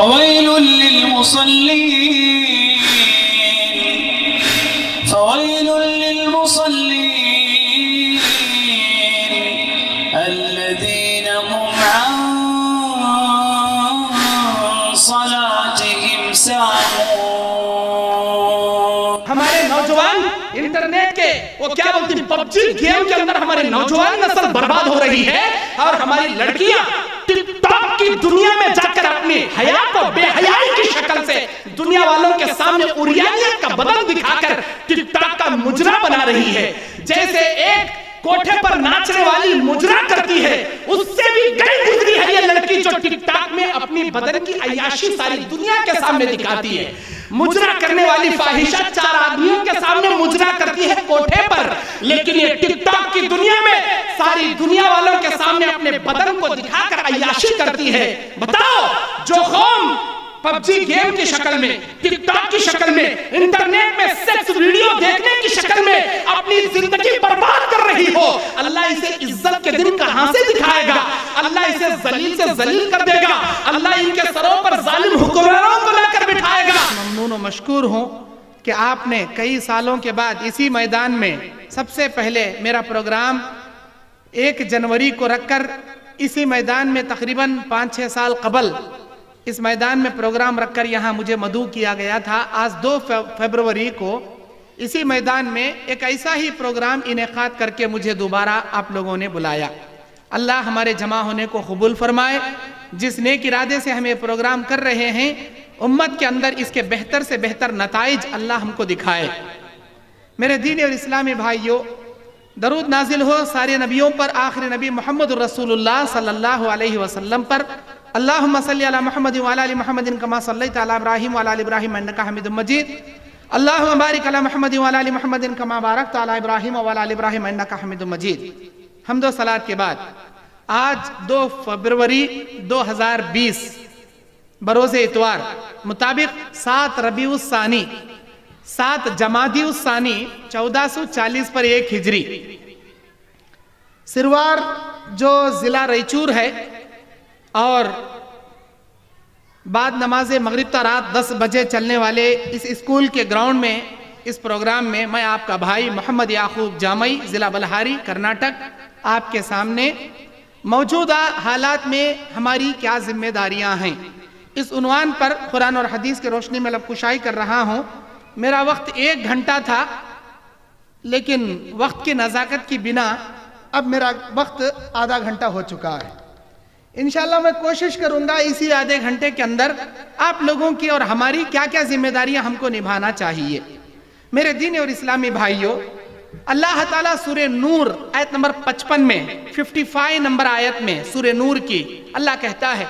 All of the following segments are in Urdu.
فويل للمصلين فويل للمصلين الذين هم عن صلاتهم ساهون. ہمارے نوجوان انٹرنیٹ کے وہ کیا بولتے ہیں پب جی گیم کے اندر ہماری نوجوان نسل برباد ہو رہی ہے، اور ہماری لڑکیاں ٹک ٹاک کی دنیا میں جا کر اپنی حیا کو بے حیائی کی شکل سے دنیا والوں کے سامنے اوریانیت کا بدن دکھا کر ٹک ٹاک کا مجرا بنا رہی ہے. جیسے ایک کوٹھے پر ناچنے والی مجرا کرتی ہے، اس سے بھی گئی گزری ہے یہ لڑکی جو ٹک ٹاک میں اپنی بدن کی عیاشی ساری دنیا کے سامنے دکھاتی ہے. مجرا کرنے والی فاحشہ چار آدمیوں کے سامنے مجرا کرتی ہے کوٹھے پر، لیکن یہ ٹک ٹاک کی دنیا میں ساری دنیا والوں کے سامنے اپنے بدن کو دکھا کر عیاشی کرتی ہے. بتاؤ، جو قوم پب جی گیم کی شکل میں، ٹک ٹاک کی شکل میں، انٹرنیٹ میں سیکس ویڈیو دیکھنے کی شکل میں اپنی زندگی برباد کر رہی ہو، اللہ اسے عزت کے دن کہاں سے دکھائے گا؟ اللہ اسے ذلیل سے ذلیل کر دے گا. اللہ ان کے سروں پر ظالم حکمرانوں کو لا کر بٹھائے گا. ممنون و مشکور ہوں کہ آپ نے کئی سالوں کے بعد اسی میدان میں سب سے پہلے میرا پروگرام 1 جنوری کو رکھ کر اسی میدان میں تقریباً 5-6 سال قبل اس میدان میں پروگرام رکھ کر یہاں مجھے مدعو کیا گیا تھا. آج 2 فروری کو اسی میدان میں ایک ایسا ہی پروگرام انعقاد کر کے مجھے دوبارہ آپ لوگوں نے بلایا. اللہ ہمارے جمع ہونے کو قبول فرمائے. جس نیک ارادے سے ہم یہ پروگرام کر رہے ہیں، امت کے اندر اس کے بہتر سے بہتر نتائج اللہ ہم کو دکھائے. میرے دینی اور اسلامی بھائیوں، درود نازل ہو سارے نبیوں پر، آخری نبی محمد الرسول اللہ صلی اللہ علیہ وسلم پر. اللہم صلی علی محمد وعلی آل محمد کما صلیت علی ابراہیم وعلی آل ابراہیم انک حمید مجید. اللہم بارک علی محمد وعلی آل محمد کما بارکت علی ابراہیم وعلی آل ابراہیم انک حمید مجید. حمد و صلات کے بعد آج 2 فروری 2020 بروز اتوار مطابق 7 ربیع الثانی 7 جمادی الثانی 1440 پر 1 ہجری، سروار جو ضلع ریچور ہے، اور بعد نماز مغرب تا رات 10 بجے چلنے والے اس اسکول کے گراؤنڈ میں اس پروگرام میں میں آپ کا بھائی محمد یعقوب جامعی، ضلع بلہاری، کرناٹک، آپ کے سامنے موجودہ حالات میں ہماری کیا ذمہ داریاں ہیں اس عنوان پر قرآن اور حدیث کے روشنی میں لب کشائی کر رہا ہوں. میرا وقت 1 گھنٹہ تھا، لیکن وقت کی نزاکت کی بنا اب میرا وقت آدھا گھنٹہ ہو چکا ہے. انشاءاللہ میں کوشش کروں گا اسی آدھے گھنٹے کے اندر آپ لوگوں کی اور ہماری کیا کیا ذمہ داریاں ہم کو نبھانا چاہیے. میرے دینی اور اسلامی بھائیوں، اللہ تعالیٰ سورہ نور آیت نمبر 55 میں 55 نمبر آیت میں سورہ نور کی اللہ کہتا ہے،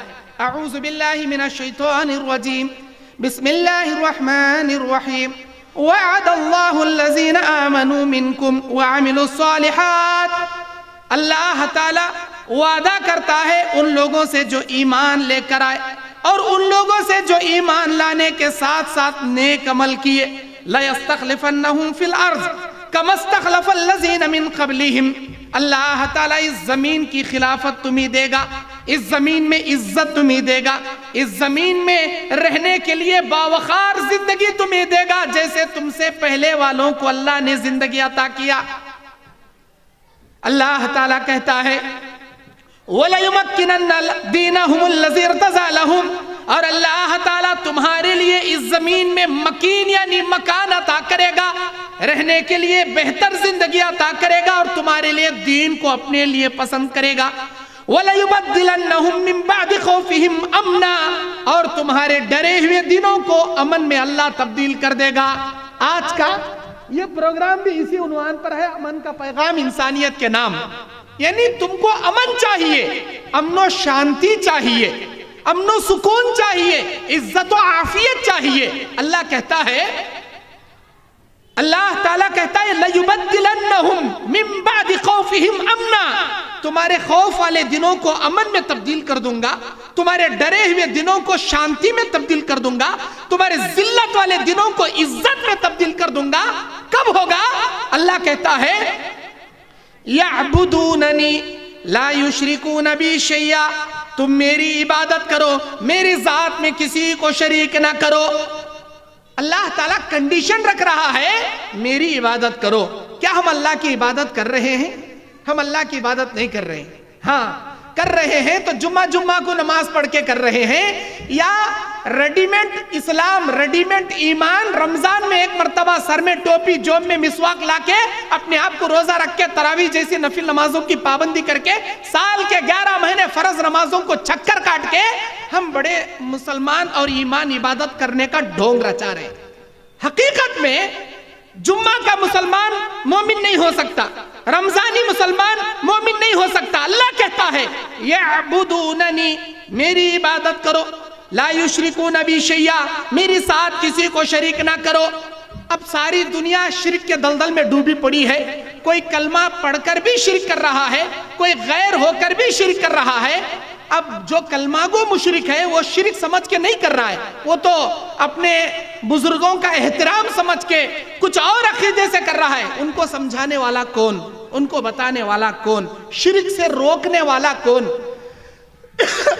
اعوذ باللہ من الشیطان الرجیم، بسم اللہ الرحمن الرحیم، وعد اللہ الذین آمنوا منکم وعملوا الصالحات. اللہ تعالیٰ وعدہ کرتا ہے ان لوگوں سے جو ایمان لے کر آئے اور ان لوگوں سے جو ایمان لانے کے ساتھ ساتھ نیک عمل کیے. لَيَسْتَخْلِفَنَّهُمْ فِي الْأَرْضِ كَمَا اسْتَخْلَفَ الَّذِينَ مِنْ قَبْلِهِمْ. اللہ تعالیٰ اس زمین کی خلافت تمہیں دے گا، اس زمین میں عزت تمہیں دے گا، اس زمین میں رہنے کے لیے باوقار زندگی تمہیں دے گا جیسے تم سے پہلے والوں کو اللہ نے زندگی عطا کیا. اللہ تعالیٰ کہتا ہے وَلَيُمَكِّنَنَّ دِينَهُمُ الَّذِي ارْتَضَىٰ لَهُمْ، اور اللہ تعالیٰ تمہارے لیے اس زمین میں مکین یعنی مکان عطا کرے گا، رہنے کے لیے بہتر زندگی عطا کرے گا، اور تمہارے لیے دین کو اپنے لیے پسند کرے گا. وَلَيُبَدِّلَنَّهُمْ مِنْ بَعْدِ خَوْفِهِمْ أَمْنًا، اور تمہارے ڈرے ہوئے دنوں کو امن میں اللہ تبدیل کر دے گا. آج کا یہ پروگرام بھی اسی عنوان پر ہے، امن کا پیغام انسانیت کے نام. یعنی تم کو امن چاہیے، امن و شانتی چاہیے، امن و سکون چاہیے، عزت و عافیت چاہیے. اللہ کہتا ہے، اللہ تعالیٰ کہتا ہے لَيُبَدِّلَنَّهُمْ مِنْ بَعْدِ خَوْفِهِمْ أَمْنًا، تمہارے خوف والے دنوں کو امن میں تبدیل کر دوں گا، تمہارے ڈرے ہوئے دنوں کو شانتی میں تبدیل کر دوں گا، تمہارے ذلت والے دنوں کو عزت میں تبدیل کر دوں گا. کب ہوگا؟ اللہ کہتا ہے یعبدوننی لا یشرکون بی شیئا، تم میری عبادت کرو، میری ذات میں کسی کو شریک نہ کرو۔ اللہ تعالیٰ کنڈیشن رکھ رہا ہے میری عبادت کرو۔ کیا ہم اللہ کی عبادت کر رہے ہیں؟ ہم اللہ کی عبادت نہیں کر رہے ہیں۔ ہاں کر رہے ہیں تو جمعہ کو نماز پڑھ کے کر رہے ہیں، یا ریڈی میڈ اسلام، ریڈی میڈ ایمان، رمضان میں ایک مرتبہ سر میں ٹوپی، جوب میں مسواک لا کے، اپنے آپ کو روزہ رکھ کے، تراویح جیسی نفل نمازوں کی پابندی کر کے، سال کے 11 مہینے فرض نمازوں کو چکر کاٹ کے ہم بڑے مسلمان اور ایمان عبادت کرنے کا ڈھونگ رچا رہے ہیں۔ حقیقت میں جمعہ کا مسلمان مومن نہیں ہو سکتا، رمضانی مسلمان مومن نہیں ہو سکتا۔ اللہ کہتا ہے یعبدوننی، میری عبادت کرو، لا یشرکون بی شیئا، میری ساتھ کسی کو شریک نہ کرو۔ اب ساری دنیا شرک کے دلدل میں ڈوبی پڑی ہے، کوئی کلمہ پڑھ کر بھی شرک کر رہا ہے، کوئی غیر ہو کر بھی شرک کر رہا ہے۔ اب جو کلمہ گو مشرک ہے وہ شرک سمجھ کے نہیں کر رہا ہے، وہ تو اپنے بزرگوں کا احترام سمجھ کے کچھ اور عقیدے سے کر رہا ہے۔ ان کو سمجھانے والا کون؟ ان کو بتانے والا کون؟ شرک سے روکنے والا کون؟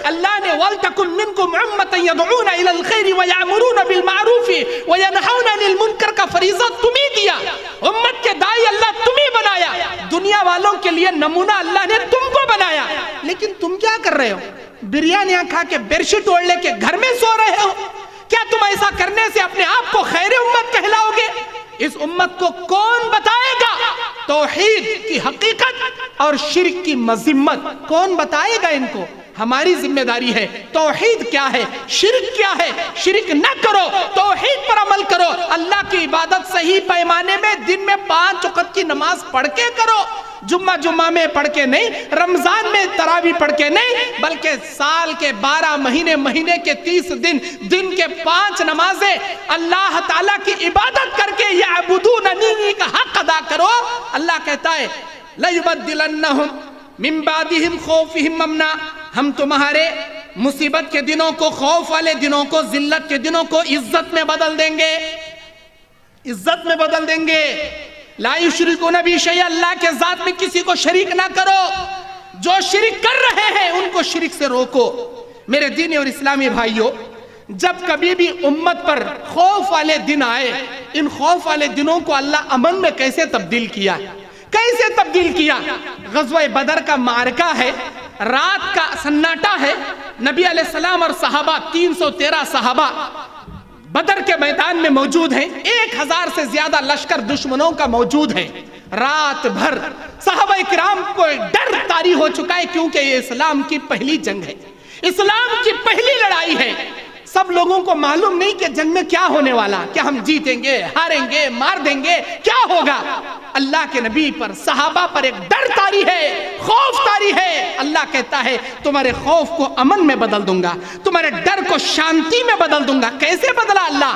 اللہ نے وَلْتَكُنْ مِنْكُمْ أُمَّةً يَدْعُونَ إِلَى الْخَيْرِ وَيَأْمُرُونَ بِالْمَعْرُوفِ وَيَنْهَوْنَ عَنِ الْمُنْكَرِ کا فریضہ تمہیں دیا، امت کے دائی اللہ تمہیں بنایا، دنیا والوں کے لیے نمونہ اللہ نے تم کو بنایا، لیکن تم کیا کر رہے ہو؟ بریانیاں کھا کے بیڈ شیٹ اوڑھ لے کے گھر میں سو رہے ہو۔ کیا تم ایسا کرنے سے اپنے آپ کو خیر امت کہلاؤ گے؟ اس امت کو کون بتائے گا توحید کی حقیقت اور شرک کی مذمت؟ کون بتائے گا ان کو؟ ہماری ذمہ داری ہے۔ توحید کیا ہے، شرک کیا ہے، شرک نہ کرو، توحید پر عمل کرو، اللہ کی عبادت صحیح پیمانے میں دن میں 5 وقت کی نماز پڑھ کے کرو، جمعہ میں پڑھ کے نہیں، رمضان میں تراویح پڑھ کے نہیں، بلکہ سال کے 12 مہینے، مہینے کے 30 دن، دن کے 5 نمازیں اللہ تعالیٰ کی عبادت کر کے یعبدوننی کا حق ادا کرو۔ اللہ کہتا ہے لَيُبَدِّلَنَّهُمْ مِن بَعْدِهِمْ خَوْفِهِمْ أَمْنًا، ہم تمہارے مصیبت کے دنوں کو، خوف والے دنوں کو، ذلت کے دنوں کو عزت میں بدل دیں گے، عزت میں بدل دیں گے۔ لا یشرکون بی شیئا، اللہ کے ذات میں کسی کو شریک نہ کرو۔ جو شرک کر رہے ہیں ان کو شرک سے روکو۔ میرے دینی اور اسلامی بھائیوں، جب کبھی بھی امت پر خوف والے دن آئے، ان خوف والے دنوں کو اللہ امن میں کیسے تبدیل کیا؟ کیسے تبدیل کیا؟ غزوہ بدر کا معرکہ ہے، رات کا سناٹا ہے، نبی علیہ السلام اور صحابہ 313 صحابہ بدر کے میدان میں موجود ہیں، 1000 سے زیادہ لشکر دشمنوں کا موجود ہے۔ رات بھر صحابہ کرام کو ڈر طاری ہو چکا ہے، کیونکہ یہ اسلام کی پہلی جنگ ہے، اسلام کی پہلی لڑائی ہے۔ سب لوگوں کو معلوم نہیں کہ جنگ میں کیا ہونے والا، کیا ہم جیتیں گے، ہاریں گے، مار دیں گے، کیا ہوگا۔ اللہ کے نبی پر، صحابہ پر ایک ڈر طاری ہے، خوف طاری ہے۔ اللہ کہتا ہے تمہارے خوف کو امن میں بدل دوں گا، تمہارے ڈر کو شانتی میں بدل دوں گا۔ کیسے بدلا اللہ؟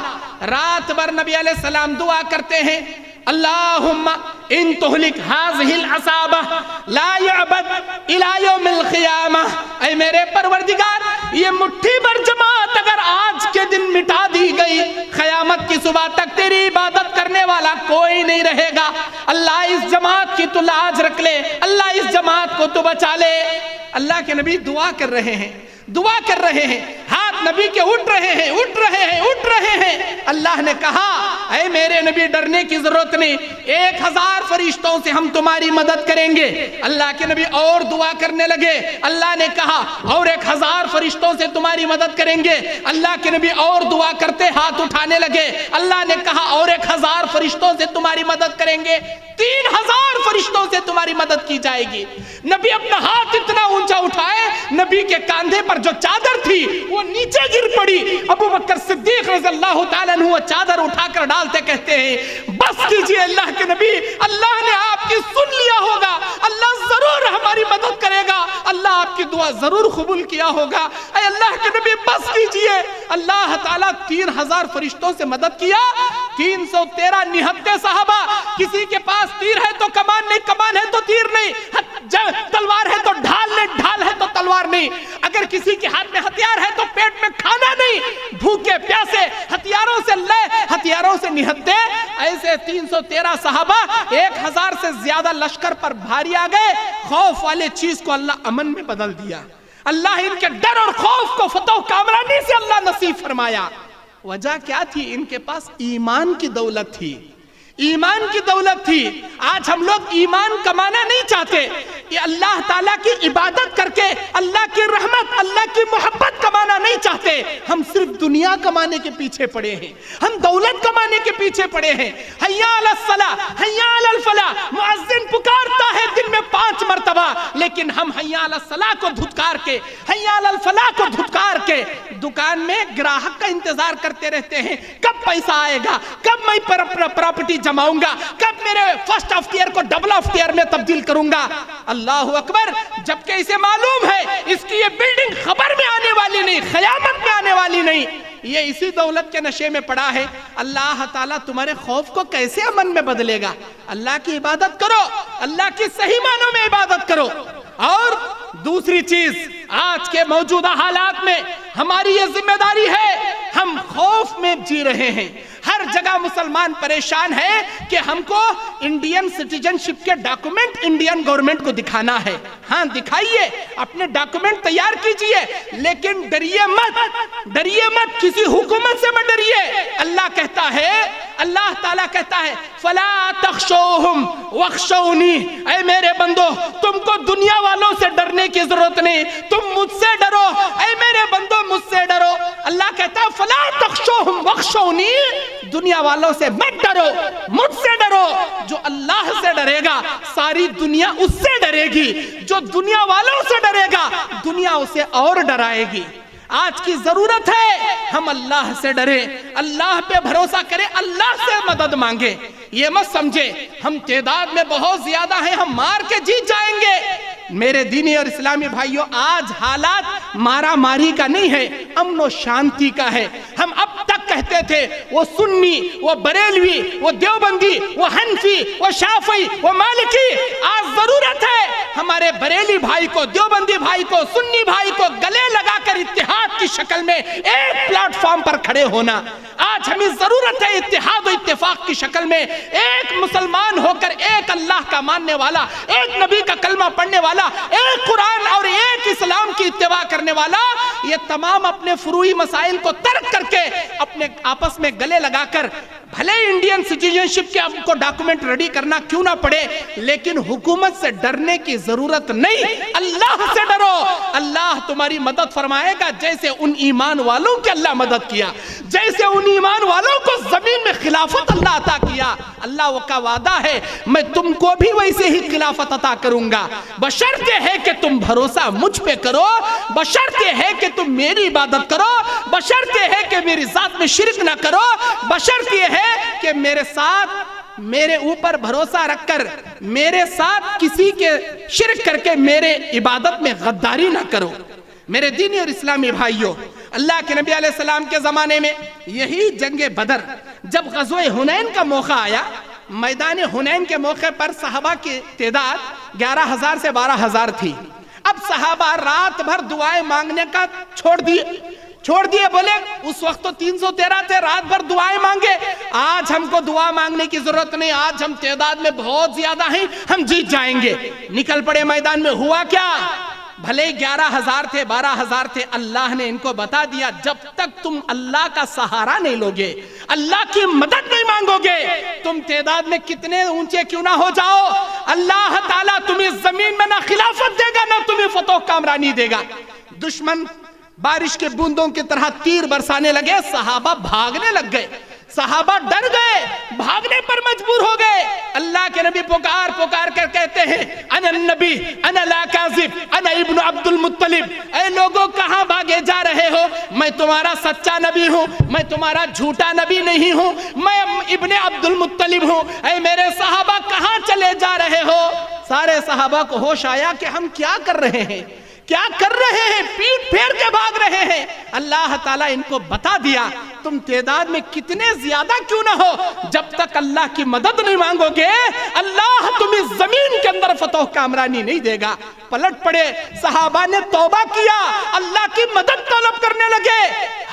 رات بھر نبی علیہ السلام دعا کرتے ہیں، اللہم ان تہلک ہذہ العصابہ لا یعبد الی یوم القیامہ، اے میرے پروردگار یہ مٹھی بھر جماعت اگر آج کے دن مٹا دی گئی، قیامت کی صبح تک تیری عبادت کرنے والا کوئی نہیں رہے گا۔ اللہ اس جماعت کی تو لاج رکھ لے، اللہ اس جماعت کو تو بچا لے۔ اللہ کے نبی دعا کر رہے ہیں، دعا کر رہے ہیں، ہاتھ نبی کے اٹھ رہے ہیں، اٹھ رہے ہیں، اٹھ رہے ہیں۔ اللہ نے کہا اے میرے نبی ڈرنے کی ضرورت نہیں، 1000 فرشتوں سے ہم تمہاری مدد کریں گے۔ اللہ کے نبی اور دعا کرنے لگے، اللہ نے کہا اور 1000 فرشتوں سے تمہاری مدد کریں گے۔ اللہ کے نبی اور دعا کرتے ہاتھ اٹھانے لگے، اللہ نے کہا اور 1000 فرشتوں سے تمہاری مدد کریں گے، 3000 فرشتوں سے تمہاری مدد کی جائے گی۔ نبی اپنا ہاتھ اتنا اونچا اٹھائے، نبی کے کاندھے پر جو چادر تھی وہ نیچے گر پڑی۔ ابو بکر صدیق رضی اللہ تعالیٰ عنہ وہ چادر اٹھا کر ڈالتے کہتے ہیں بس کیجئے اللہ کے نبی، اللہ نے آپ کی سن لیا ہوگا، اللہ ضرور ہماری مدد کرے گا، اللہ آپ کی دعا ضرور قبول کیا ہوگا۔ اے اللہ کے نبی بس کیجئے۔ اللہ تعالیٰ 3000 فرشتوں سے مدد کیا، 313 نہتے صحابہ، کسی کے پاس تیر ہے تو کمان نہیں، کمان ہے تو تیر نہیں، تلوار ہے تو ڈھال نہیں، ڈھال ہے تو تلوار نہیں۔ اگر کسی کے ہاتھ میں ہتھیار ہے تو پیٹ میں کھانا نہیں، بھوکے پیاسے ہتھیاروں سے لے ہتھیاروں سے نہتے۔ ایسے 313 صحابہ 1000 سے زیادہ لشکر پر بھاری آ گئے، خوف والے چیز کو اللہ امن میں بدل دیا۔ اللہ ان کے ڈر اور خوف کو فتح و کامرانی سے اللہ نصیب فرمایا۔ وجہ کیا تھی؟ ان کے پاس ایمان کی دولت تھی، ایمان کی دولت تھی۔ آج ہم لوگ ایمان کمانا نہیں چاہتے، یہ اللہ تعالیٰ کی عبادت کر کے اللہ کی رحمت، اللہ کی محبت کمانا نہیں چاہتے، ہم صرف دنیا کمانے کے پیچھے پڑے ہیں، ہم دولت کمانے کے پیچھے پڑے ہیں۔ حیا علی الصلاۃ، حیا علی الفلاح، مؤذن پکارتا ہے دن میں 5 مرتبہ، لیکن ہم حیا علی الصلاۃ کو دھتکار کے، حیا علی الفلاح کو دھتکار کے دکان میں گراہک کا انتظار کرتے رہتے ہیں، کب پیسہ آئے گا، کب میں پراپرٹی جماؤں گا، کب میرے فرسٹ آف ایئر کو ڈبل آف ایئر میں تبدیل کروں گا۔ اللہ اکبر، جبکہ اسے معلوم ہے اس کی یہ بلڈنگ خبر میں آنے والی نہیں، قیامت میں آنے والی نہیں، یہ اسی دولت کے نشے میں پڑا ہے۔ اللہ تعالیٰ تمہارے خوف کو کیسے امن میں بدلے گا؟ اللہ کی عبادت کرو، اللہ کی صحیح معنوں میں عبادت کرو۔ اور دوسری چیز، آج کے موجودہ حالات میں ہماری یہ ذمہ داری ہے، ہم خوف میں جی رہے ہیں، ہر جگہ مسلمان پریشان ہے کہ ہم کو انڈین سٹیزن شپ کے ڈاکومنٹ انڈین گورنمنٹ کو دکھانا ہے۔ ہاں دکھائیے، اپنے ڈاکومنٹ تیار کیجئے، لیکن ڈریے مت، ڈریے مت، کسی حکومت سے مت ڈریے۔ اللہ کہتا ہے، اللہ تعالیٰ کہتا ہے فلا تخشوہم واخشونی، اے میرے بندو تم کو دنیا والوں سے ڈرنے کی ضرورت نہیں، تم مجھ سے ڈرو، اے میرے بندو مجھ سے ڈرو۔ اللہ کہتا ہے فلا تخشوہم واخشونی، دنیا والوں سے مت ڈرو، مجھ سے ڈرو۔ جو اللہ سے ڈرے گا ساری دنیا اس سے ڈرے گی، جو دنیا والوں سے ڈرے گا دنیا اسے اور ڈرائے گی۔ آج کی ضرورت ہے ہم اللہ سے ڈریں، اللہ پہ بھروسہ کریں، اللہ سے مدد مانگیں۔ یہ مت سمجھے ہم تعداد میں بہت زیادہ ہیں، ہم مار کے جیت جائیں گے۔ میرے دینی اور اسلامی بھائیوں، آج حالات مارا ماری کا نہیں ہے، امن و شانتی کا ہے۔ ہم اب تک کہتے تھے وہ سنی، وہ بریلوی، وہ دیوبندی، وہ حنفی، وہ شافعی، وہ مالکی۔ آج ضرورت ہے ہمارے بریلی بھائی کو، دیوبندی بھائی کو، سنی بھائی کو گلے لگا کر اتحاد کی شکل میں ایک پلیٹ فارم پر کھڑے ہونا۔ آج ہمیں ضرورت ہے اتحاد و اتفاق کی شکل میں ایک مسلمان ہو کر، ایک اللہ کا ماننے والا، ایک نبی کا کلمہ پڑھنے والا، ایک قرآن اور ایک اسلام کی اتباع کرنے والا، یہ تمام اپنے فروعی مسائل کو ترک کر کے اپنے آپس میں گلے لگا کر، بھلے انڈین سٹیزن شپ کے آپ کو ڈاکومنٹ ریڈی کرنا کیوں نہ پڑے، لیکن حکومت سے ڈرنے کی ضرورت نہیں، اللہ سے ڈرو۔ اللہ تمہاری مدد فرمائے گا، جیسے ان ایمان والوں کی اللہ مدد کیا، جیسے ان ایمان والوں کو زمین میں خلافت اللہ عطا کیا۔ اللہ کا وعدہ ہے میں تم کو بھی ویسے ہی خلافت عطا کروں گا، بشرط یہ ہے کہ تم بھروسہ مجھ پہ کرو، بشرط یہ ہے کہ تم میری عبادت کرو، بشرط یہ ہے کہ میری ذات میں شرک نہ کرو، بشرط یہ ہے کہ میرے ساتھ، میرے اوپر بھروسہ رکھ کر میرے ساتھ کسی کے شرک کر کے میرے عبادت میں غداری نہ کرو۔ میرے دینی اور اسلامی بھائیوں، اللہ کے نبی علیہ السلام کے زمانے میں یہی جنگ بدر، جب غزوہ حنین کا موقع آیا، میدان حنین کے موقع پر صحابہ کی تعداد 11,000 سے 12,000 تھی۔ اب صحابہ رات بھر دعائیں مانگنے کا چھوڑ دیے، بولے اس وقت تو 313 تھے، رات بھر دعائیں مانگے، آج ہم کو دعا مانگنے کی ضرورت نہیں، آج ہم تعداد میں بہت زیادہ ہیں، ہم جیت جائیں گے۔ نکل پڑے میدان میں، ہوا کیا؟ بھلے 11,000 تھے، 12,000 تھے، اللہ نے ان کو بتا دیا جب تک تم اللہ کا سہارا نہیں لوگے، اللہ کی مدد نہیں مانگو گے، تم تعداد میں کتنے اونچے کیوں نہ ہو جاؤ، اللہ تعالیٰ تمہیں زمین میں نہ خلافت دے گا، نہ تمہیں فتح و کامرانی دے گا۔ دشمن بارش کے بوندوں کی طرح تیر برسانے لگے، صحابہ بھاگنے لگ گئے، صحابہ ڈر گئے، بھاگنے پر مجبور ہو گئے۔ اللہ کے نبی پکار کر کہتے ہیں انا النبی انا لا کاذب انا ابن عبد المطلب، اے لوگوں کہاں بھاگے جا رہے ہو، میں تمہارا سچا نبی ہوں، میں تمہارا جھوٹا نبی نہیں ہوں، میں ابن عبد المطلب ہوں، اے میرے صحابہ کہاں چلے جا رہے ہو۔ سارے صحابہ کو ہوش آیا کہ ہم کیا کر رہے ہیں، کیا کر رہے ہیں، پیٹ پھیر کے بھاگ رہے ہیں۔ اللہ تعالیٰ ان کو بتا دیا تم تعداد میں کتنے زیادہ کیوں نہ ہو، جب تک اللہ کی مدد نہیں مانگو گے اللہ تمہیں زمین کے اندر فتح و کامرانی نہیں دے گا۔ پلٹ پڑے، صحابہ نے توبہ کیا، اللہ کی مدد طلب کرنے لگے.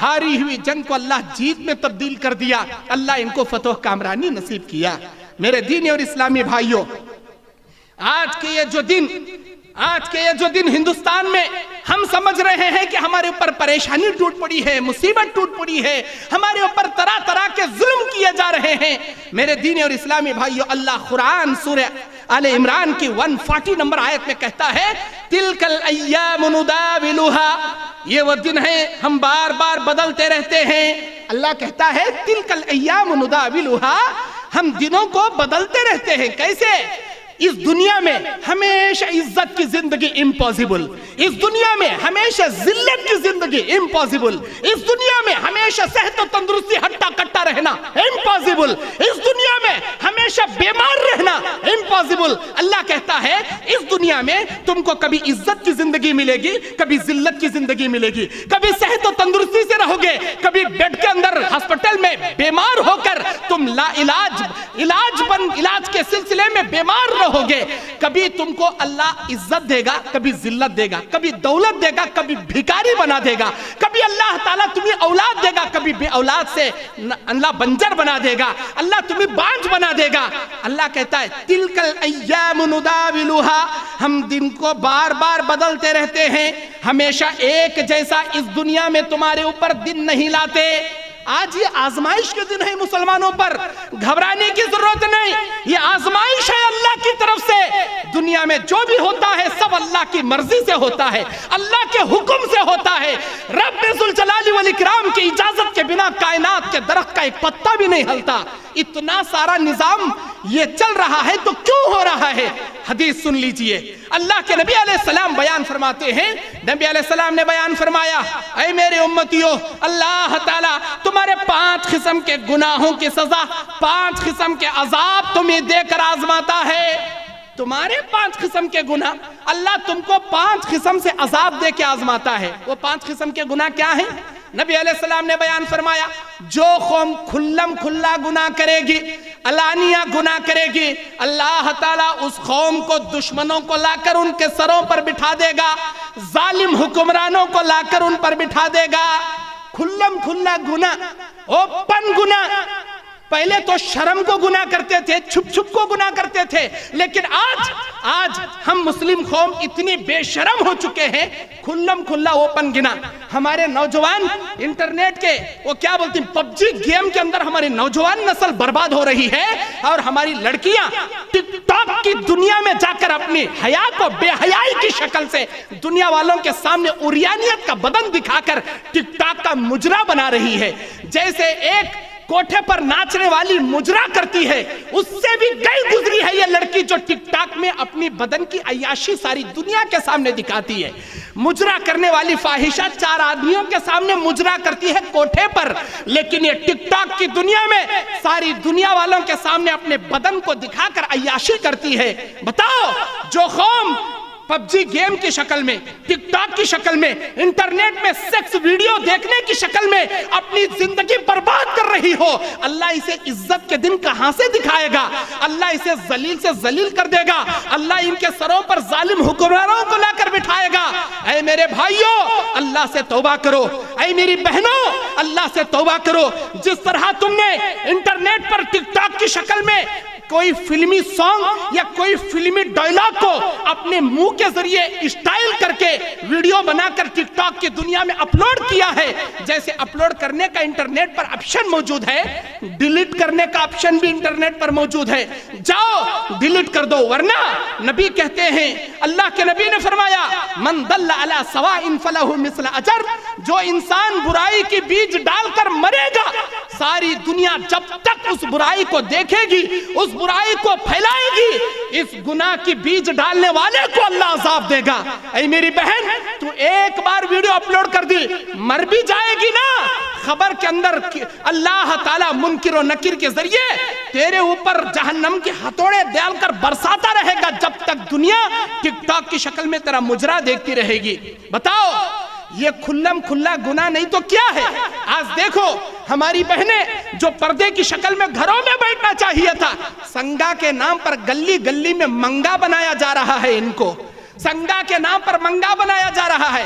ہاری ہوئی جنگ کو اللہ جیت میں تبدیل کر دیا. اللہ ان کو فتح کامرانی نصیب کیا. میرے دینی اور اسلامی بھائیوں، آج کے یہ جو دن ہندوستان میں ہم سمجھ رہے ہیں کہ ہمارے اوپر پریشانی ٹوٹ پڑی ہے، مصیبت ٹوٹ پڑی ہے، ہمارے اوپر طرح طرح کے ظلم کیے جا رہے ہیں. میرے دینی اور اسلامی بھائیوں، اللہ قرآن سورہ آل عمران کی 140 نمبر آیت میں کہتا ہے تِلْكَ الْأَيَّامُ نُدَاوِلُهَا، یہ وہ دن ہیں ہم بار بار بدلتے رہتے ہیں. اللہ کہتا ہے تِلْكَ الْأَيَّامُ نُدَاوِلُهَا، ہم دنوں کو بدلتے رہتے ہیں. کیسے؟ اس دنیا میں ہمیشہ عزت کی زندگی امپاسبل، اس دنیا میں ہمیشہ ذلت کی زندگی امپاسبل، اس دنیا میں ہمیشہ صحت و تندرستی ہٹا کٹا رہنا امپاسبل، اس دنیا میں ہمیشہ بیمار رہنا امپاسبل. اللہ کہتا ہے اس دنیا میں تم کو کبھی عزت کی زندگی ملے گی، کبھی ذلت کی زندگی ملے گی، کبھی صحت و تندرستی سے رہو گے، کبھی بیڈ کے اندر ہسپتال میں بیمار ہو کر تم لا علاج کے سلسلے میں بیمار رہو گے. کبھی تم کو اللہ عزت دے گا، کبھی ذلت دے گا، کبھی دولت دے گا، کبھی بھکاری بنا دے گا، کبھی اللہ تعالیٰ تمہیں اولاد دے گا، کبھی بے اولاد سے اللہ بنجر بنا دے گا، اللہ تمہیں بانج بنا دے گا. اللہ کہتا ہے تِلْكَ الْأَيَّامُ نُدَاوِلُهَا، ہم دن کو بار بار بدلتے رہتے ہیں، ہمیشہ ایک جیسا اس دنیا میں تمہارے اوپر دن نہیں لاتے. آج یہ آزمائش کے دن ہے مسلمانوں پر، گھبرانے کی ضرورت نہیں. یہ آزمائش ہے اللہ کی طرف سے. دنیا میں جو بھی ہوتا ہے سب اللہ کی مرضی سے ہوتا ہے، اللہ کے حکم سے ہوتا ہے. رب ذوالجلال والاکرام کی اجازت کے بنا کائنات کے درخت کا ایک پتا بھی نہیں ہلتا. اتنا سارا نظام یہ چل رہا ہے تو کیوں ہو رہا ہے؟ حدیث سن لیجئے. اللہ کے نبی علیہ السلام بیان فرماتے ہیں، نبی علیہ السلام نے بیان فرمایا اے میرے امتیوں، اللہ تعالیٰ تمہارے 5 قسم کے گناہوں کی سزا، 5 قسم کے عذاب تمہیں دے کر آزماتا ہے. تمہارے 5 قسم کے گناہ، اللہ تم کو 5 قسم سے عذاب دے کے آزماتا ہے. وہ 5 قسم کے گناہ کیا ہیں؟ نبی علیہ السلام نے بیان فرمایا جو قوم کھلم کھلا گناہ کرے گی، علانیہ گناہ کرے گی، اللہ تعالیٰ اس قوم کو دشمنوں کو لا کر ان کے سروں پر بٹھا دے گا، ظالم حکمرانوں کو لا کر ان پر بٹھا دے گا. کھلم کھلا گناہ، اوپن گناہ. پہلے تو شرم کو گناہ کرتے تھے، چھپ چھپ کو گناہ کرتے تھے، لیکن آج ہم مسلم قوم اتنی بے شرم ہو چکے ہیں، کھلم کھلا اوپن گناہ. ہمارے نوجوان انٹرنیٹ کے وہ کیا بولتے ہیں پب جی گیم کے اندر ہماری نوجوان نسل برباد ہو رہی ہے، اور ہماری لڑکیاں ٹک ٹاک کی دنیا میں جا کر اپنی حیا کو بے حیائی کی شکل سے دنیا والوں کے سامنے عریانیت کا بدن دکھا کر ٹک ٹاک کا مجرا بنا رہی ہے. جیسے ایک کوٹھے پر ناچنے والی مجرا کرتی ہے، اس سے بھی گئی گزری ہے یہ لڑکی جو ٹک ٹاک میں اپنی بدن کی عیاشی ساری دنیا کے سامنے دکھاتی ہے. مجرا کرنے والی فاحشہ 4 آدمیوں کے سامنے مجرا کرتی ہے کوٹھے پر، لیکن یہ ٹک ٹاک کی دنیا میں ساری دنیا والوں کے سامنے اپنے بدن کو دکھا کر عیاشی کرتی ہے. بتاؤ، جو قوم پب جی گیم کی شکل میں، ٹک ٹاک کی شکل میں، انٹرنیٹ میں سیکس ویڈیو دیکھنے کی شکل میں اپنی زندگی برباد کر رہی ہو، اللہ اسے عزت کے دن کہاں سے دکھائے گا؟ اللہ اسے ذلیل سے ذلیل کر دے گا. اللہ ان کے سروں پر ظالم حکمرانوں کو لا کر بٹھائے گا. اے میرے بھائیوں، اللہ سے توبہ کرو. اے میری بہنوں، اللہ سے توبہ کرو. جس طرح تم نے انٹرنیٹ پر ٹک ٹاک کی شکل میں کوئی فلمی سانگ یا کوئی فلمی ڈائلاگ کو اپنے منہ کے ذریعے اسٹائل کر کے ویڈیو بنا کر ٹک ٹاک کی دنیا میں اپلوڈ کیا ہے، جیسے اپلوڈ کرنے کا انٹرنیٹ پر آپشن موجود ہے، ڈیلیٹ کرنے کا آپشن بھی انٹرنیٹ پر موجود ہے. جاؤ ڈیلیٹ کر دو، ورنہ نبی کہتے ہیں، اللہ کے نبی نے فرمایا من دل علی سواء فلہ مثل اجر، جو انسان برائی کی بیج ڈال کر مرے گا، ساری دنیا جب تک اس برائی کو دیکھے گی، اس برائی کو پھیلائے گی، اس گناہ کی بیج ڈالنے والے کو اللہ عذاب دے گا. اے میری بہن، تو ایک بار ویڈیو اپلوڈ کر دی، مر بھی جائے گی نا، خبر کے اندر اللہ تعالیٰ منکر و نکیر کے ذریعے تیرے اوپر جہنم کے ہتھوڑے ڈال کر برساتا رہے گا جب تک دنیا ٹک ٹاک کی شکل میں تیرا مجرا دیکھتی رہے گی. بتاؤ، یہ کھلم کھلا گناہ نہیں تو کیا ہے؟ آج دیکھو ہماری بہنیں جو پردے کی شکل میں گھروں میں بیٹھنا چاہیے تھا، سنگا کے نام پر گلی گلی میں منگا بنایا جا رہا ہے. ان کو سنگا کے نام پر منگا بنایا جا رہا ہے.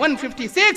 156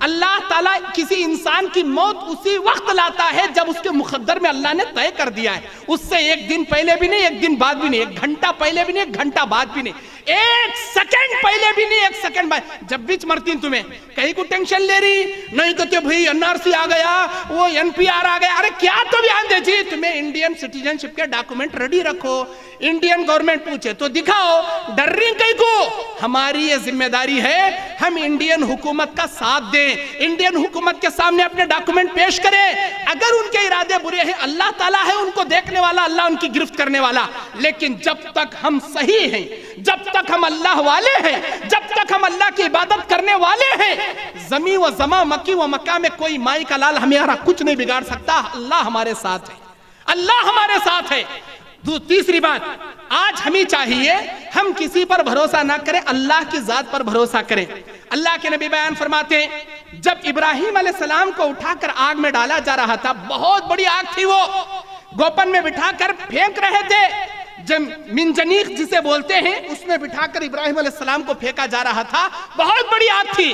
اللہ تعالیٰ کسی انسان کی موت اسی وقت لاتا ہے جب اس کے مقدر میں اللہ نے طے کر دیا ہے. اس سے ایک دن پہلے بھی نہیں, ایک دن بعد بھی نہیں, ایک گھنٹہ پہلے بھی نہیں, ایک گھنٹہ بعد بھی نہیں, ایک سیکنڈ پہلے بھی نہیں, ایک سیکنڈ بعد. جب بھی مرتی تمہیں کہیں کو ٹینشن لے رہی نہیں تو کہ بھئی NRC آ گیا, وہ NPR آ گیا. ارے کیا تو بیان دے جی, تمہیں انڈین سٹیزن شپ کے ڈاکومنٹ ریڈی رکھو, انڈین گورنمنٹ پوچھے تو دکھاؤ, ڈر رہی کہیں کو. ہماری یہ ذمہ داری ہے ہم انڈین حکومت کا ساتھ دیں, انڈین حکومت کے سامنے اپنے ڈاکومنٹ پیش کریں. اگر ان کے ارادے برے ہیں, اللہ تعالیٰ ہے ان کو دیکھنے والا, اللہ ان کی گرفت کرنے والا. لیکن جب تک ہم صحیح ہیں, جب تک ہم اللہ والے ہیں, جب تک ہم اللہ کی عبادت کرنے والے ہیں, زمین و زمان, مکی و مکہ میں کوئی مائی کا لال ہمارا کچھ نہیں بگاڑ سکتا. اللہ ہمارے ساتھ ہے, اللہ ہمارے ساتھ ہے. تیسری بات, آج ہمیں چاہیے ہم کسی پر بھروسہ نہ کریں, اللہ کی ذات پر بھروسہ کریں. اللہ کے نبی بیان فرماتے ہیں جب ابراہیم علیہ السلام کو اٹھا کر آگ میں ڈالا جا رہا تھا, بہت بڑی آگ تھی, وہ گوپن میں بٹھا کر پھینک رہے تھے, جب منجنیق جسے بولتے ہیں اس میں بٹھا کر ابراہیم علیہ السلام کو پھینکا جا رہا تھا, بہت بڑی آگ تھی.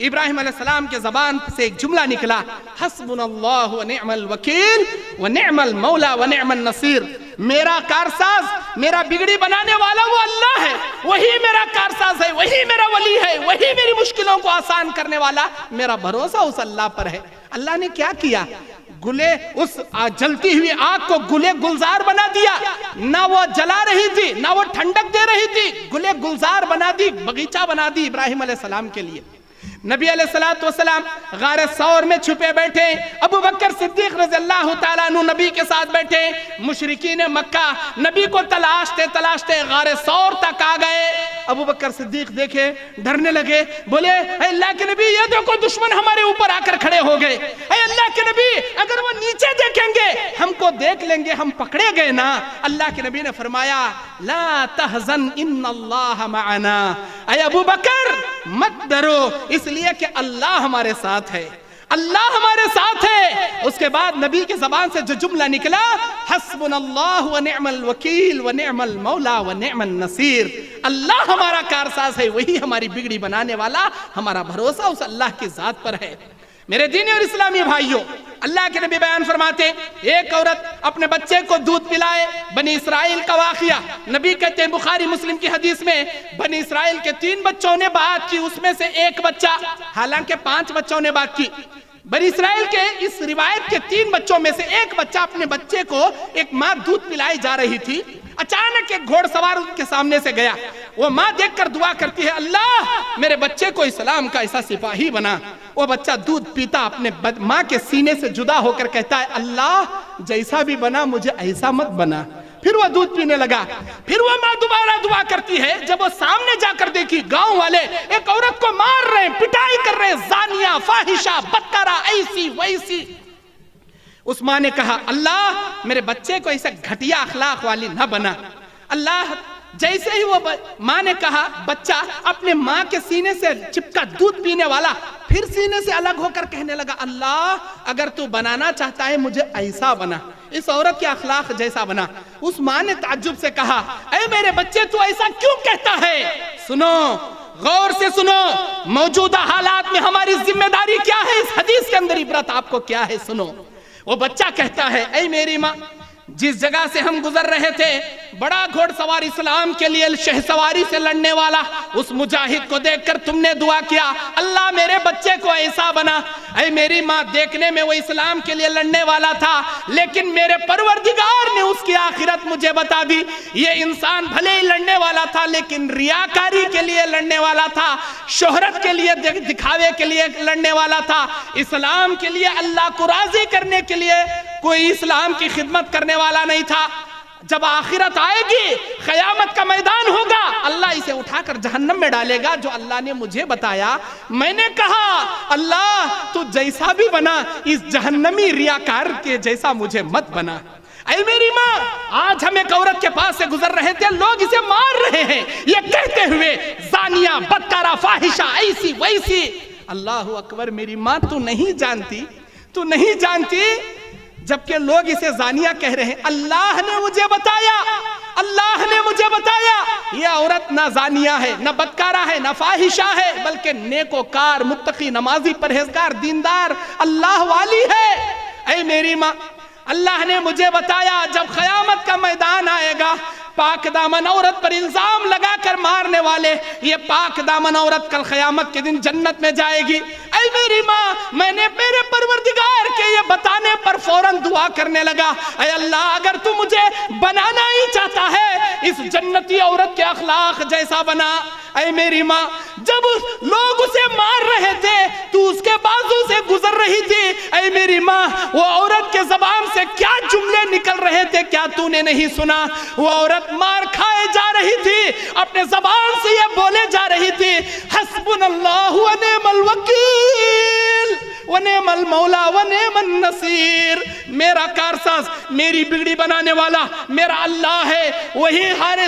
ابراہیم علیہ السلام کے زبان سے ایک جملہ نکلا, حسبنا اللہ ونعم الوکیل ونعم المولا ونعم النصیر. میرا کارساز, میرا بگڑی بنانے والا وہ اللہ ہے, وہی میرا کارساز ہے, وہی میرا ولی ہے, وہی میری مشکلوں کو آسان کرنے والا. میرا بھروسہ اس اللہ پر ہے. اللہ نے کیا کیا, گلے اس جلتی ہوئی آگ کو گلے گلزار بنا دیا. نہ وہ جلا رہی تھی نہ وہ ٹھنڈک دے رہی تھی, گلے گلزار بنا دی, باغیچہ بنا دی ابراہیم علیہ السلام کے لیے. نبی علیہ السلام غار ثور میں چھپے بیٹھے, ابو بکر صدیق رضی اللہ تعالیٰ عنہ نبی کے ساتھ بیٹھے. مشرکین مکہ نبی کو تلاشتے تلاشتے غار ثور تک آ گئے. ابو بکر صدیق دیکھے, ڈرنے لگے, بولے اے اللہ کے نبی یہ دیکھو دشمن ہمارے اوپر آ کر کھڑے ہو گئے. اے اللہ کے نبی اگر وہ نیچے دیکھیں گے ہم کو دیکھ لیں گے, ہم پکڑے گئے نا. اللہ کے نبی نے فرمایا لا تحزن ان اللہ معنا, اے ابو بکر مت ڈرو, اس لیے کہ اللہ ہمارے ساتھ ہے, اللہ ہمارے ساتھ ہے. اس کے بعد نبی کی زبان سے جو جملہ نکلا, حسبنا اللہ ونعم الوکیل ونعم المولا ونعم النصیر. اللہ ہمارا کارساز ہے, وہی ہماری بگڑی بنانے والا. ہمارا بھروسہ اس اللہ کی ذات پر ہے. میرے دینی اور اسلامی بھائیوں, اللہ کے نبی بیان فرماتے ایک عورت اپنے بچے کو دودھ پلائے. بنی اسرائیل کا واقعہ نبی کہتے ہیں بخاری مسلم کی حدیث میں, بنی اسرائیل کے 3 بچوں نے بات کی, اس میں سے ایک بچہ, حالانکہ 5 بچوں نے بات کی. بنی اسرائیل کے اس روایت کے 3 بچوں میں سے ایک بچہ اپنے بچے کو, ایک ماں دودھ پلائی جا رہی تھی, اچانک ایک گھوڑ سوار ان کے سامنے سے گیا. وہ ماں دیکھ کر دعا کرتی ہے, اللہ میرے بچے کو اسلام کا ایسا سپاہی بنا. وہ بچہ دودھ پیتا اپنے ماں کے سینے سے جدا ہو کر کہتا ہے, اللہ جیسا بھی بنا مجھے ایسا مت بنا. پھر وہ دودھ پینے لگا. پھر وہ ماں دوبارہ دعا کرتی ہے. جب وہ سامنے جا کر دیکھی گاؤں والے ایک عورت کو مار رہے, پٹائی کر رہے, زانیہ, فاحشہ, بدکارہ, ایسی ویسی. اس ماں نے کہا, اللہ میرے بچے کو ایسا گھٹیا اخلاق والی نہ بنا. اللہ جیسے ہی وہ ماں نے کہا, بچہ اپنے ماں کے سینے سے چپکا دودھ پینے والا پھر سینے سے الگ ہو کر کہنے لگا, اللہ اگر تو بنانا چاہتا ہے مجھے ایسا بنا, اس عورت کے اخلاق جیسا بنا. اس ماں نے تعجب سے کہا, اے میرے بچے تو ایسا کیوں کہتا ہے؟ سنو, غور سے سنو, موجودہ حالات میں ہماری ذمہ داری کیا ہے, اس حدیث کے اندر عبرت آپ کو کیا ہے, سنو. وہ بچہ کہتا ہے, اے میری ماں, جس جگہ سے ہم گزر رہے تھے بڑا گھوڑ سوار اسلام کے لیے شہ سواری سے لڑنے والا اس مجاہد کو دیکھ کر تم نے دعا کیا, اللہ میرے بچے کو ایسا بنا. اے میری ماں, دیکھنے میں وہ اسلام کے لیے لڑنے والا تھا, لیکن میرے پروردگار نے اس کی آخرت مجھے بتا دی. یہ انسان بھلے ہی لڑنے والا تھا لیکن ریاکاری کے لیے لڑنے والا تھا, شہرت کے لیے, دکھاوے کے لیے لڑنے والا تھا. اسلام کے لیے, اللہ کو راضی کرنے کے لیے کوئی اسلام کی خدمت کرنے والا نہیں تھا. جب آخرت آئے گی, قیامت کا میدان ہوگا, اللہ اسے اٹھا کر جہنم میں ڈالے گا, جو اللہ نے مجھے بتایا. میں نے کہا, اللہ تو جیسا بھی بنا اس جہنمی ریاکار کے جیسا مجھے مت بنا. اے میری ماں, آج ہم ایک عورت کے پاس سے گزر رہے تھے, لوگ اسے مار رہے ہیں یہ کہتے ہوئے, زانیہ, بدکارہ, فاحشہ, ایسی ویسی. اللہ اکبر. میری ماں, تو نہیں جانتی, تو نہیں جانتی, جبکہ لوگ اسے زانیہ کہہ رہے ہیں. اللہ نے مجھے بتایا, اللہ نے مجھے بتایا یہ عورت نہ زانیہ ہے، نہ بدکارہ ہے، نہ فاحشہ ہے، بلکہ نیکوکار، متقی، نمازی، پرہیزگار، دیندار، اللہ والی ہے۔ اے میری ماں، اللہ نے مجھے بتایا جب قیامت کا میدان آئے گا، پاک دامن عورت پر الزام لگا کر مارنے والے، یہ پاک دامن عورت کل قیامت کے دن جنت میں جائے گی۔ اے میری ماں، میں نے میرے پروردگار کے یہ بتانے پر فوراً دعا کرنے لگا، اے اللہ اگر تو مجھے بنانا ہی چاہتا ہے اس جنتی عورت کے اخلاق جیسا بنا۔ اے میری ماں، جب لوگ اسے مار رہے تھے تو اس کے بازو سے گزر رہی تھی، اے میری ماں وہ عورت کے زبان سے کیا جملے نکل رہے تھے کیا تو نے نہیں سنا؟ وہ عورت مار کھائے جا رہی تھی، اپنے زبان سے یہ بولے جا رہی تھی، حسبنا اللہ ونعم الوکیل ونعم المولا ونعم النصیر۔ میرا کارساز، میری بگڑی بنانے والا میرا اللہ ہے، وہی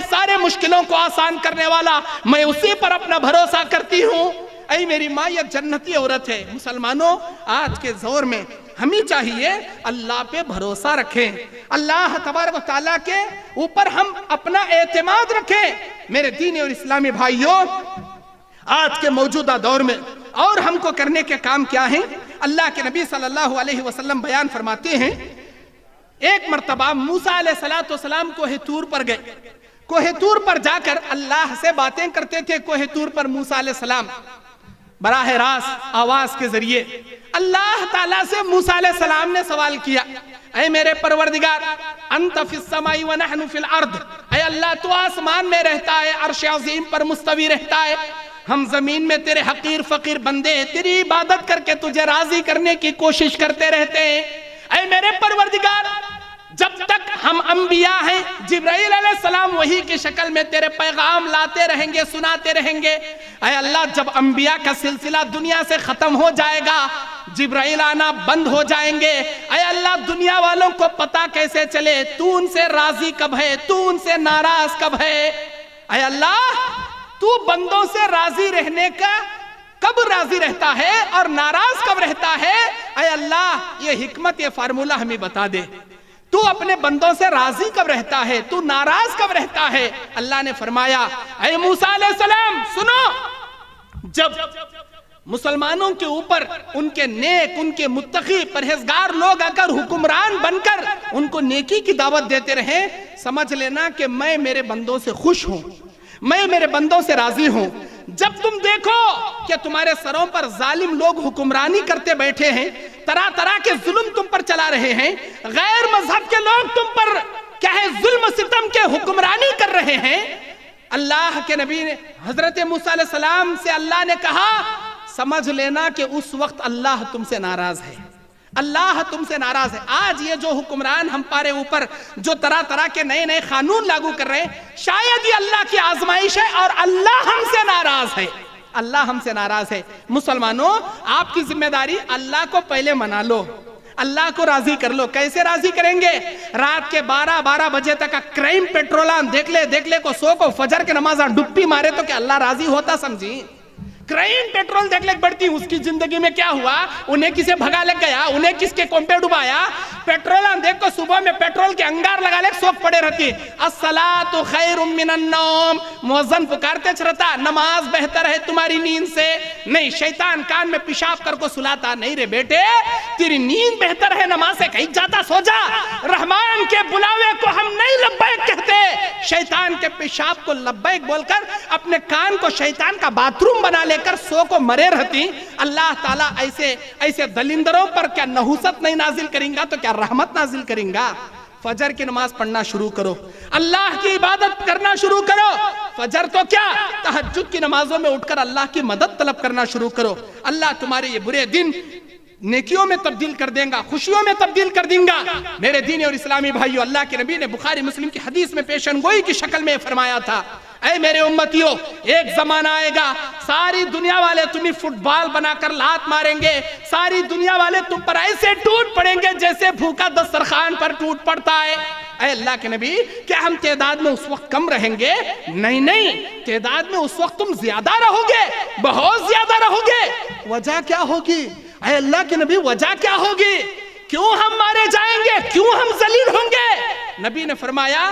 سارے مشکلوں کو آسان کرنے والا، میں اسی پر اپنا بھروسہ کرتی ہوں۔ اے میری ماں، یہ جنتی عورت ہے۔ مسلمانوں، آج کے دور میں ہمیں چاہیے اللہ پہ بھروسہ رکھیں، اللہ تبارک و تعالیٰ کے اوپر ہم اپنا اعتماد رکھیں۔ میرے دینی اور اسلامی بھائیوں، آج کے موجودہ دور میں اور ہم کو کرنے کے کام کیا ہیں؟ اللہ کے نبی صلی اللہ علیہ وسلم بیان فرماتے ہیں، ایک مرتبہ موسیٰ علیہ السلام کوہ طور پر گئے، کوہ طور پر جا کر اللہ سے باتیں کرتے تھے۔ کوہ طور پر موسیٰ علیہ السلام براہ راست آواز کے ذریعے اللہ تعالیٰ سے موسیٰ علیہ السلام نے سوال کیا، اے میرے پروردگار، انت فی السماء ونحن فی الارض، اے اللہ تو آسمان میں رہتا ہے، عرش عظیم پر مستوی رہتا ہے، ہم زمین میں تیرے حقیر فقیر بندے تیری عبادت کر کے تجھے راضی کرنے کی کوشش کرتے رہتے ہیں۔ اے میرے پروردگار، جب تک ہم انبیاء ہیں، جبرائیل علیہ السلام وحی کی شکل میں تیرے پیغام لاتے رہیں گے، سناتے رہیں گے۔ اے اللہ، جب انبیاء کا سلسلہ دنیا سے ختم ہو جائے گا، جبرائیل آنا بند ہو جائیں گے، اے اللہ دنیا والوں کو پتہ کیسے چلے تو ان سے راضی کب ہے، تو ان سے ناراض کب ہے؟ اے اللہ، تو بندوں سے راضی رہنے کا کب راضی رہتا ہے اور ناراض کب رہتا ہے؟ اے اللہ یہ حکمت، یہ فارمولہ ہمیں بتا دے، تو اپنے بندوں سے راضی کب رہتا ہے، تو ناراض کب رہتا ہے؟ اللہ نے فرمایا، اے موسیٰ علیہ السلام سنو، جب مسلمانوں کے اوپر ان کے نیک، ان کے متقی پرہیزگار لوگ اگر حکمران بن کر ان کو نیکی کی دعوت دیتے رہیں، سمجھ لینا کہ میں میرے بندوں سے خوش ہوں، میں میرے بندوں سے راضی ہوں۔ جب تم دیکھو کہ تمہارے سروں پر ظالم لوگ حکمرانی کرتے بیٹھے ہیں، طرح طرح کے ظلم تم پر چلا رہے ہیں، غیر مذہب کے لوگ تم پر کیا ہے ظلم ستم کے حکمرانی کر رہے ہیں، اللہ کے نبی نے حضرت موسیٰ علیہ السلام سے اللہ نے کہا، سمجھ لینا کہ اس وقت اللہ تم سے ناراض ہے، اللہ تم سے ناراض ہے۔ آج یہ جو حکمران ہم پارے اوپر جو طرح طرح کے نئے نئے قانون لاگو کر رہے ہیں، شاید یہ اللہ کی آزمائش ہے اور اللہ ہم سے ناراض ہے، اللہ ہم سے ناراض ہے۔ مسلمانوں، آپ کی ذمہ داری اللہ کو پہلے منا لو، اللہ کو راضی کر لو۔ کیسے راضی کریں گے؟ رات کے 12 بجے تک کرائم پیٹرولان دیکھ لے کو سو کو فجر کے نماز ڈپی مارے تو کہ اللہ راضی ہوتا؟ سمجھی، کرائم پیٹرول دیکھ لے بڑھتی، اس کی زندگی میں کیا ہوا؟ انہیں کسے بھگا لگ گیا، انہیں کس کے کونپے ڈبایا؟ پیٹرول دیکھ کو صبح میں پیٹرول کے انگار لگا لے سوک پڑے رہتی، الصلاۃ خیر من النوم، مؤذن پکارتے رہتا نماز بہتر ہے تمہاری نیند سے۔ نہیں، شیطان کان میں پیشاب کر کو سلاتا، نہیں رے بیٹے تیری نیند بہتر ہے نماز سے، کہیں جاتا سو جا۔ رحمان کے بلاوے کو ہم نہیں لبیک کہتے، شیطان کے پیشاب کو لبیک بول کر اپنے کان کو شیطان کا باتھ روم بنا لے کر سو کو مرے رہتی۔ اللہ تعالیٰ ایسے دلندروں پر کیا نحوست نہیں نازل کریں گا تو کیا رحمت نازل کریں گا؟ فجر کی نماز پڑھنا شروع کرو، اللہ کی عبادت کرنا شروع کرو، فجر تو کیا تہجد کی نمازوں میں اٹھ کر اللہ کی مدد طلب کرنا شروع کرو۔ اللہ تمہارے یہ برے دن نیکیوں میں تبدیل کر دیں گا، خوشیوں میں تبدیل کر دیں گا۔ میرے دینی اور اسلامی بھائیو، اللہ کے نبی نے بخاری مسلم کی حدیث میں پیشن گوئی کی شکل میں فرمایا تھا، اے میرے امتیوں، ایک زمانہ آئے گا ساری دنیا والے تمہیں فٹ بال بنا کر لات ماریں گے، ساری دنیا والے تم پر ایسے ٹوٹ پڑیں گے جیسے بھوکا دسترخوان پر ٹوٹ پڑتا ہے۔ اے اللہ کے نبی، کیا ہم تعداد میں اس وقت کم رہیں گے؟ نہیں، تعداد میں اس وقت تم زیادہ رہو گے، بہت زیادہ رہو گے۔ وجہ کیا ہوگی؟ اے اللہ کے نبی، وجہ کیا ہوگی؟ کیوں ہم مارے جائیں گے؟ کیوں ہم ذلیل ہوں گے؟ نبی نے فرمایا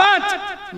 5,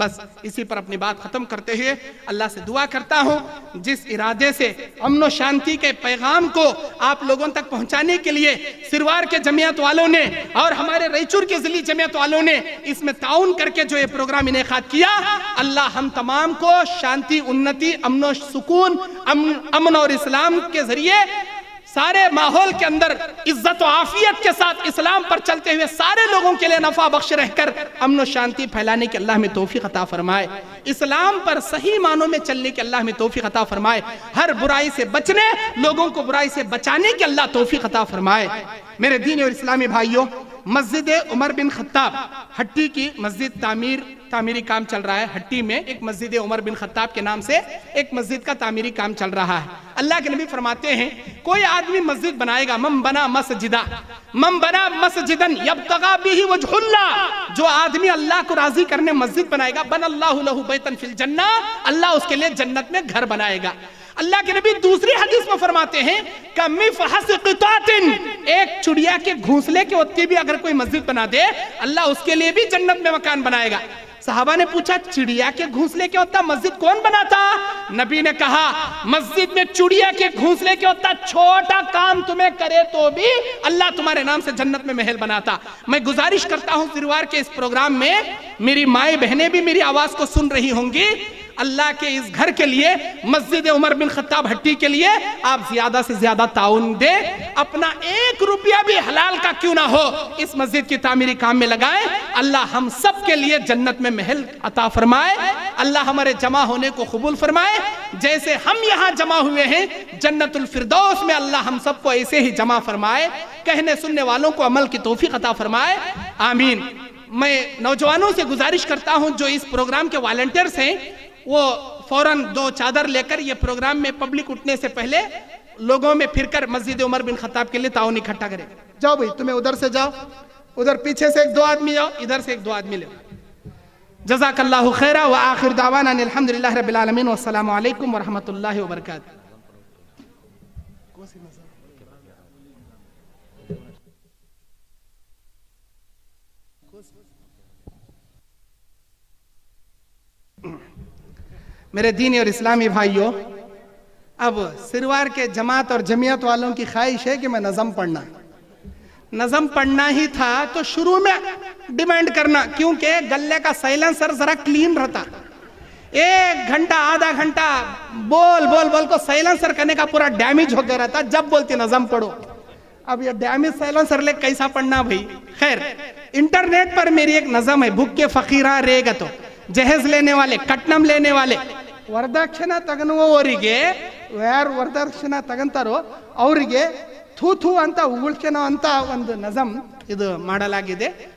بس اسی پر اپنی بات ختم کرتے ہوئے اللہ سے دعا کرتا ہوں جس ارادے سے امن و شانتی کے پیغام کو آپ لوگوں تک پہنچانے کے لیے سروار کے جمعیت والوں نے اور ہمارے ریچور کے ضلعی جمعیت والوں نے اس میں تعاون کر کے جو یہ پروگرام انعقاد کیا، اللہ ہم تمام کو شانتی، انتی، امن و سکون، امن اور اسلام کے ذریعے سارے ماحول کے اندر عزت و عافیت کے ساتھ اسلام پر چلتے ہوئے سارے لوگوں کے لیے نفع بخش رہ کر امن و شانتی پھیلانے کے اللہ میں توفیق عطا فرمائے، اسلام پر صحیح معنوں میں چلنے کے اللہ میں توفیق عطا فرمائے، ہر برائی سے بچنے، لوگوں کو برائی سے بچانے کے اللہ توفیق عطا فرمائے۔ میرے دینی اور اسلامی بھائیوں، مسجد عمر بن خطاب ہٹی کی مسجد تعمیری کام چل رہا ہے۔ ہٹی میں ایک مسجد عمر بن خطاب کے نام سے ایک مسجد کا تعمیری کام چل رہا ہے۔ اللہ کے نبی فرماتے ہیں کوئی آدمی مسجد بنائے گا، من بنا مسجدن یبتغی بہ وجہ اللہ، جو آدمی اللہ کو راضی کرنے مسجد بنائے گا، بن اللہ لہ بیتا فی الجنہ، اللہ اس کے لیے جنت میں گھر بنائے گا۔ اللہ کے نبی دوسری حدیث میں فرماتے ہیں کمفحص قطعۃ، ایک چڑیا کے گھونسلے کے اتنی بھی اگر کوئی مسجد بنا دے، اللہ اس کے لیے بھی جنت میں مکان بنائے گا۔ صحابہ نے پوچھا چڑیا کے گھونسلے کے اتنا مسجد کون بناتا؟ نبی نے کہا مسجد میں چڑیا کے گھونسلے کے اتنا چھوٹا کام تمہیں کرے تو بھی اللہ تمہارے نام سے جنت میں محل بناتا۔ میں گزارش کرتا ہوں سروار کے اس پروگرام میں میری مائیں بہنیں بھی میری آواز کو سن رہی ہوں گی، اللہ کے اس گھر کے لیے، مسجد عمر بن خطاب ہٹی کے لیے آپ زیادہ سے زیادہ تعاون دیں، اپنا 1 روپیہ بھی حلال کا کیوں نہ ہو اس مسجد کی تعمیری کام میں لگائیں، اللہ ہم سب کے لیے جنت میں محل عطا فرمائے، اللہ ہمارے جمع ہونے کو قبول فرمائے، جیسے ہم یہاں جمع ہوئے ہیں جنت الفردوس میں اللہ ہم سب کو ایسے ہی جمع فرمائے، کہنے سننے والوں کو عمل کی توفیق عطا فرمائے، آمین۔ میں نوجوانوں سے گزارش کرتا ہوں جو اس پروگرام کے والنٹیئرز ہیں، وہ فوراً 2 چادر لے کر یہ پروگرام میں پبلک اٹھنے سے پہلے لوگوں میں پھر کر مسجد عمر بن خطاب کے لیے تعاون اکٹھا کریں۔ جاؤ بھئی، تمہیں ادھر سے جاؤ، ادھر پیچھے سے 1-2 آدمی جاؤ، ادھر سے 1-2 آدمی لے۔ جزاک اللہ خیرہ وآخر دعوانا الحمدللہ رب العالمین والسلام علیکم ورحمۃ اللہ وبرکاتہ۔ میرے دینی اور اسلامی بھائیوں، اب سروار کے جماعت اور جمعیت والوں کی خواہش ہے کہ میں نظم پڑھنا ہی تھا تو شروع میں ڈیمانڈ کرنا، کیونکہ گلے کا سائلنسر ذرا کلین رہتا، 1 گھنٹہ آدھا گھنٹہ بول کو سائلنسر کرنے کا پورا ڈیمیج ہو گیا رہتا، جب بولتی نظم پڑھو۔ اب یہ ڈیمیج سائلنسر لے کیسا پڑھنا بھائی؟ خیر، انٹرنیٹ پر میری ایک نظم ہے، بھک کے فقیرہ ریگا تو جہیز لینے والے، کٹنم لینے والے، ವರದಕ್ಷಿಣೆ ತಗನುವವರಿಗೆ ಯಾರು ವರದಕ್ಷಿಣೆ ತಗಂತಾರೋ ಅವರಿಗೆ ಥೂ ಥೂ ಅಂತ ಉಗುಳ್ಕೆನೋ ಅಂತ ಒಂದು ನಜಮ್ ಇದು ಮಾಡಲಾಗಿದೆ।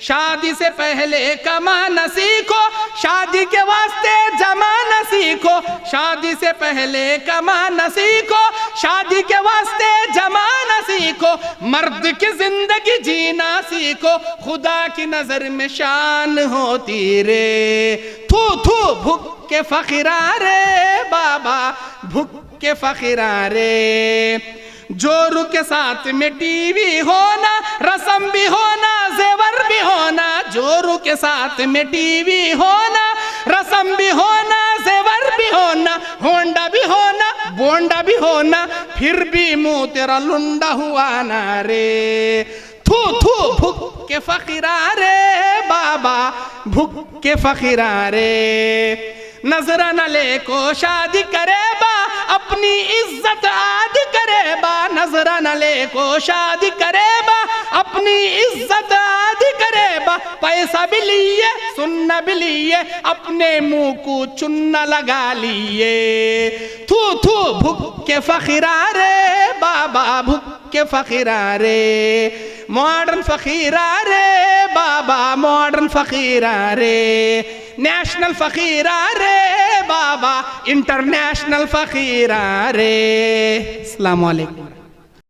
شادی سے پہلے کمانا سیکھو، شادی کے واسطے جمانا سیکھو، شادی سے پہلے کمانا سیکھو، شادی کے واسطے جمانا سیکھو، مرد کی زندگی جینا سیکھو، خدا کی نظر میں شان ہوتی رے، تھو تھو بھک کے فقیرا رے بابا، بھک کے فقیرا رے، جورو کے ساتھ میں ٹی وی ہونا، رسم بھی ہونا، زیور بھی ہونا، جورو کے ساتھ میں ٹی وی ہونا، رسم بھی ہونا، زیور بھی ہونا، ہونڈا بھی ہونا، بونڈا بھی ہونا، پھر بھی منہ تیرا لنڈا ہوا نہ رے، تھو تھو بھک کے فقیرا رے بابا، بھک کے فقیرا رے، نظرہ نہ لے کو شادی کرے با، اپنی عزت آد کرے با، نظرہ نہ لے کو شادی کرے با، اپنی عزت آد کرے با، پیسہ بھی لیے سننا بھی لیے، اپنے منہ کو چننا لگا لیے، تھو تھو بھک کے فقیرا رے بابا، بھک کے فقیرا رے، ماڈرن فقیرا رے بابا، ماڈرن فقیرا رے، نیشنل فقیرا رے بابا، انٹرنیشنل فقیرا رے۔ السلام علیکم۔